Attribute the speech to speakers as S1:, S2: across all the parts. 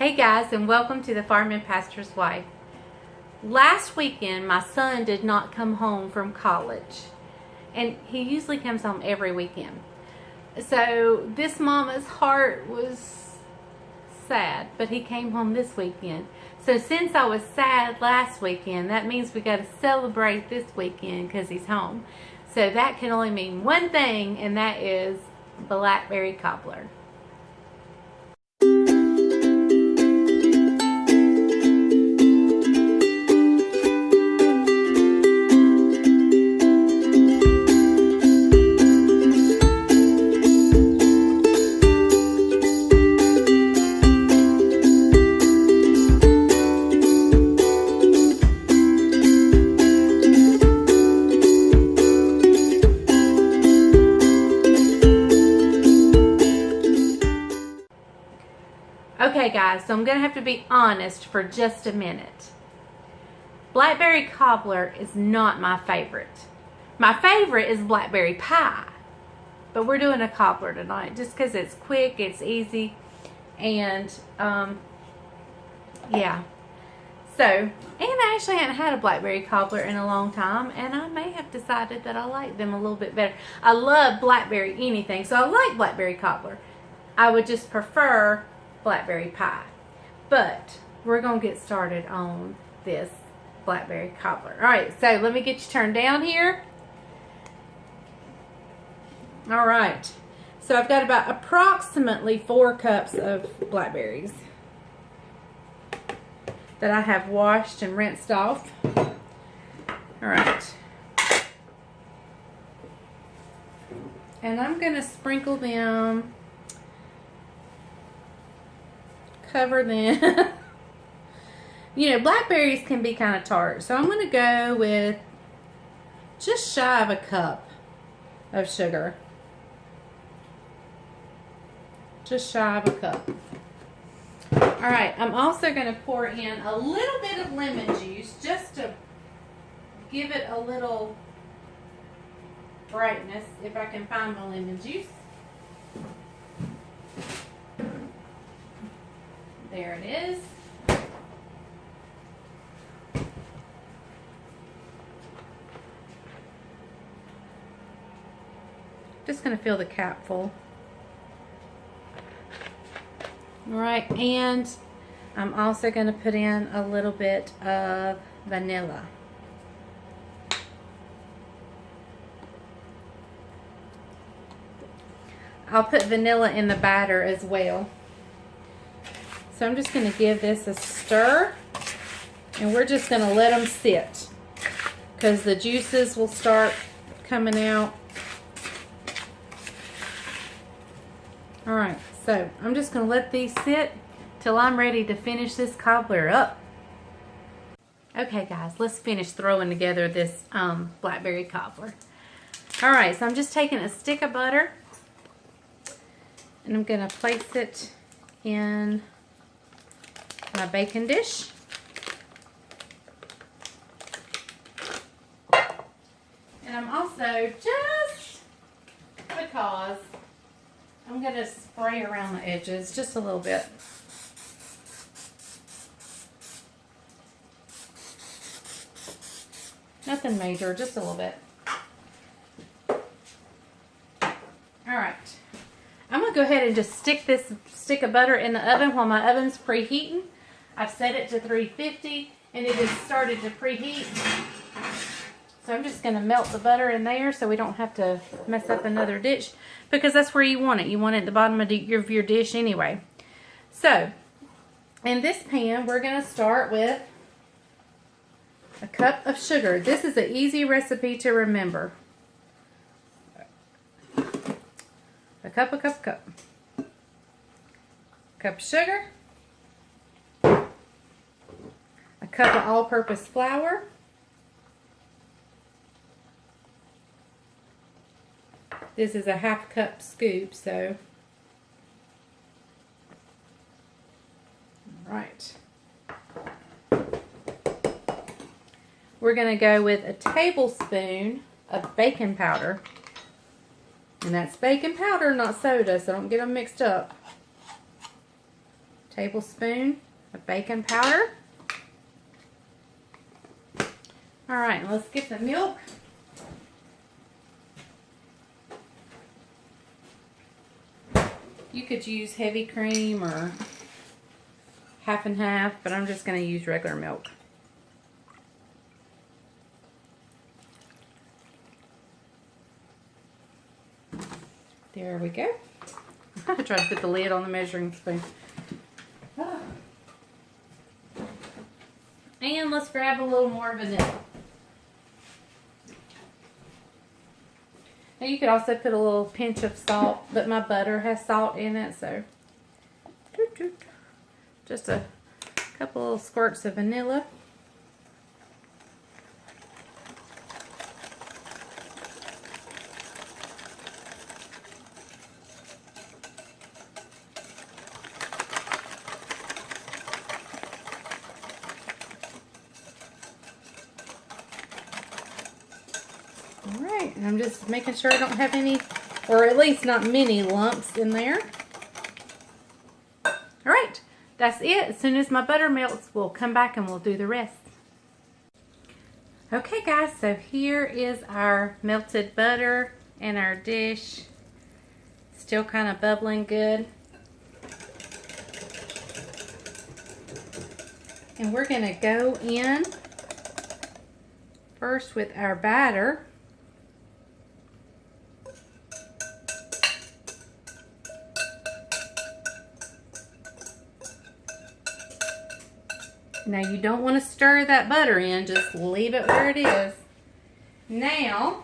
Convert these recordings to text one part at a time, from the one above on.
S1: Hey guys, and welcome to the Farm and Pastor's Wife. Last weekend my son did not come home from college, and he usually comes home every weekend. So this mama's heart was sad, but he came home this weekend. So since I was sad last weekend, that means we got to celebrate this weekend because he's home. So that can only mean one thing, and that is BlackBerry Cobbler. Okay guys, so I'm going to have to be honest for just a minute. BlackBerry Cobbler is not my favorite. My favorite is blackberry pie. But we're doing a cobbler tonight just because it's quick, it's easy, and yeah. So, and I actually hadn't had a blackberry cobbler in a long time, and I may have decided that I like them a little bit better. I love blackberry anything, so I like blackberry cobbler. I would just prefer blackberry pie, but we're gonna get started on this blackberry cobbler. All right, so let me get you turned down here. All right, so I've got about approximately 4 cups of blackberries that I have washed and rinsed off. All right, and I'm gonna sprinkle them, cover them. You know, blackberries can be kind of tart, so I'm going to go with just shy of a cup of sugar. Just shy of a cup. Alright, I'm also going to pour in a little bit of lemon juice just to give it a little brightness, if I can find my lemon juice. There it is. Just going to fill the cap full. Alright, and I'm also going to put in a little bit of vanilla. I'll put vanilla in the batter as well. So I'm just going to give this a stir, and we're just going to let them sit because the juices will start coming out. Alright, so I'm just going to let these sit till I'm ready to finish this cobbler up. Okay guys, let's finish throwing together this blackberry cobbler. Alright, so I'm just taking a stick of butter, and I'm going to place it in my baking dish. And I'm also, just because, I'm going to spray around the edges just a little bit. Nothing major, just a little bit. Alright. I'm going to go ahead and just stick this stick of butter in the oven while my oven's preheating. I've set it to 350 and it has started to preheat. So I'm just going to melt the butter in there so we don't have to mess up another dish, because that's where you want it. You want it at the bottom of your dish anyway. So in this pan we're going to start with a cup of sugar. This is an easy recipe to remember. A cup. Cup of sugar. A cup of all-purpose flour. This is a ½ cup scoop, so. Alright. We're going to go with a tablespoon of baking powder. And that's baking powder, not soda, so don't get them mixed up. tablespoon of baking powder. All right, let's get the milk. You could use heavy cream or half and half, but I'm just going to use regular milk. There we go. I tried to put the lid on the measuring spoon. And let's grab a little more vanilla. Now you could also put a little pinch of salt, but my butter has salt in it, so just a couple little squirts of vanilla. Alright, and I'm just making sure I don't have any, or at least not many lumps in there. Alright, that's it. As soon as my butter melts, we'll come back and we'll do the rest. Okay guys, so here is our melted butter in our dish. Still kind of bubbling good. And we're going to go in first with our batter. Now you don't want to stir that butter in, just leave it where it is. Now,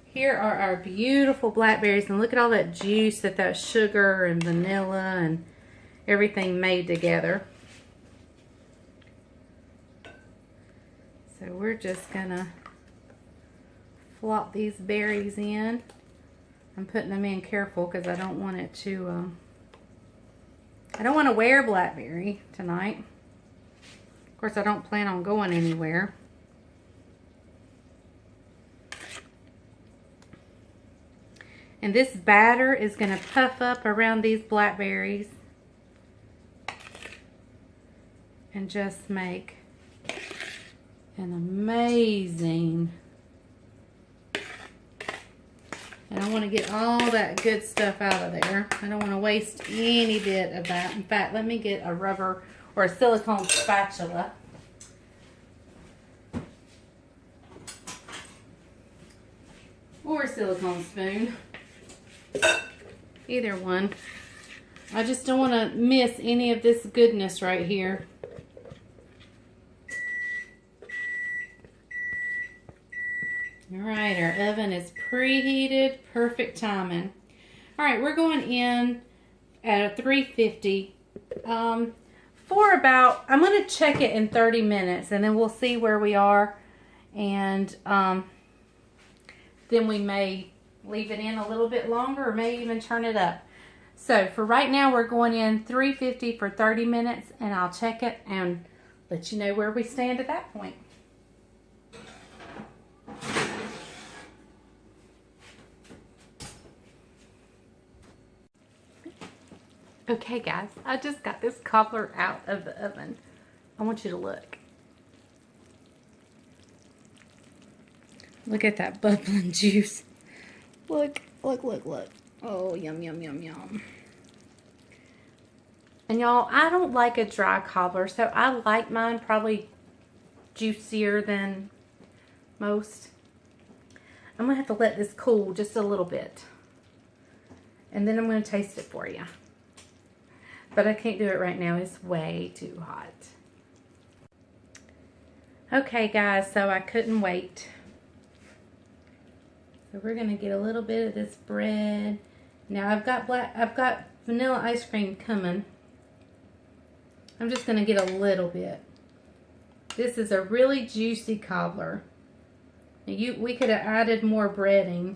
S1: here are our beautiful blackberries, and look at all that juice that sugar and vanilla and everything made together. So we're just gonna flop these berries in. I'm putting them in careful because I don't want it to, I don't want to wear blackberry tonight. Of course, I don't plan on going anywhere. And this batter is going to puff up around these blackberries and just make an amazing. And I want to get all that good stuff out of there. I don't want to waste any bit of that. In fact, let me get a rubber or a silicone spatula. Or a silicone spoon. Either one. I just don't want to miss any of this goodness right here. Alright, our oven is preheated. Perfect timing. Alright, we're going in at a 350 for about, I'm going to check it in 30 minutes and then we'll see where we are, and then we may leave it in a little bit longer or may even turn it up. So for right now we're going in 350 for 30 minutes, and I'll check it and let you know where we stand at that point. Okay guys, I just got this cobbler out of the oven. I want you to look. Look at that bubbling juice. Look, look, look, look. Oh, yum, yum, yum, yum. And y'all, I don't like a dry cobbler, so I like mine probably juicier than most. I'm going to have to let this cool just a little bit. And then I'm going to taste it for you. But I can't do it right now. It's way too hot. Okay, guys, so I couldn't wait. So we're going to get a little bit of this bread. Now I've got vanilla ice cream coming. I'm just going to get a little bit. This is a really juicy cobbler. We could have added more breading.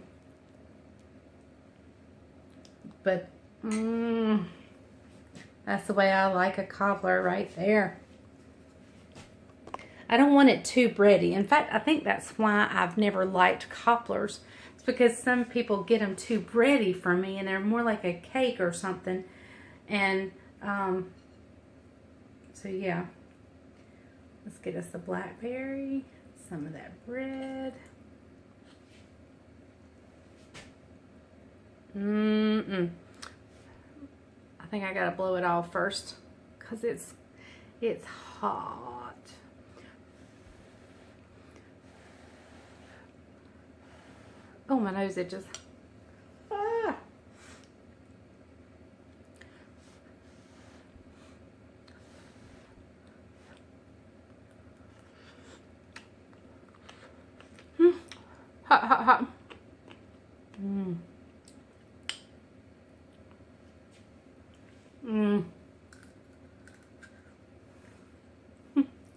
S1: But that's the way I like a cobbler right there. I don't want it too bready. In fact, I think that's why I've never liked cobblers. It's because some people get them too bready for me and they're more like a cake or something. And So yeah, let's get us the blackberry, some of that bread. I think I gotta blow it off first because it's hot. Oh, my nose itches. Ah. Hot, hot, hot.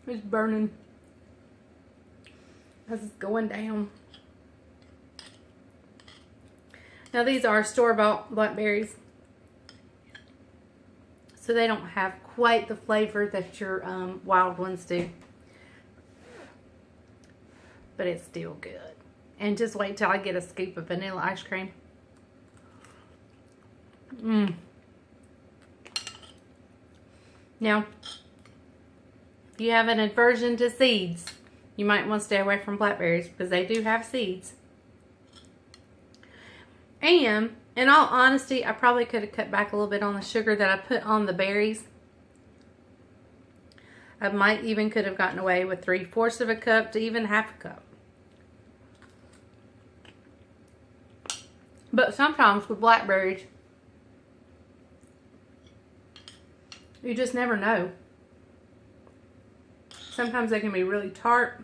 S1: It's burning as it's going down. Now these are store-bought blackberries, so they don't have quite the flavor that your wild ones do, but it's still good. And just wait till I get a scoop of vanilla ice cream. Now, if you have an aversion to seeds, you might want to stay away from blackberries because they do have seeds. And, in all honesty, I probably could have cut back a little bit on the sugar that I put on the berries. I might even could have gotten away with 3/4 of a cup to even half a cup. But sometimes with blackberries, you just never know. Sometimes they can be really tart,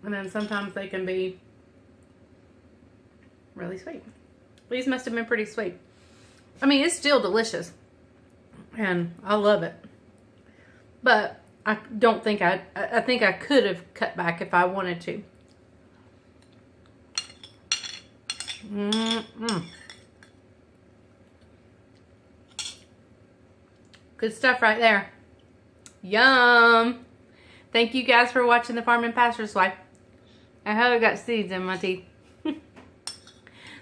S1: and then sometimes they can be really sweet. These must have been pretty sweet. I mean, it's still delicious, and I love it. But I don't think I think I could have cut back if I wanted to. Good stuff right there. Yum. Thank you guys for watching the Farm and Pastor's Wife. I hope I got seeds in my teeth.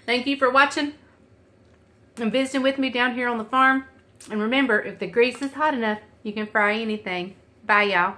S1: Thank you for watching and visiting with me down here on the farm. And remember, if the grease is hot enough, you can fry anything. Bye, y'all.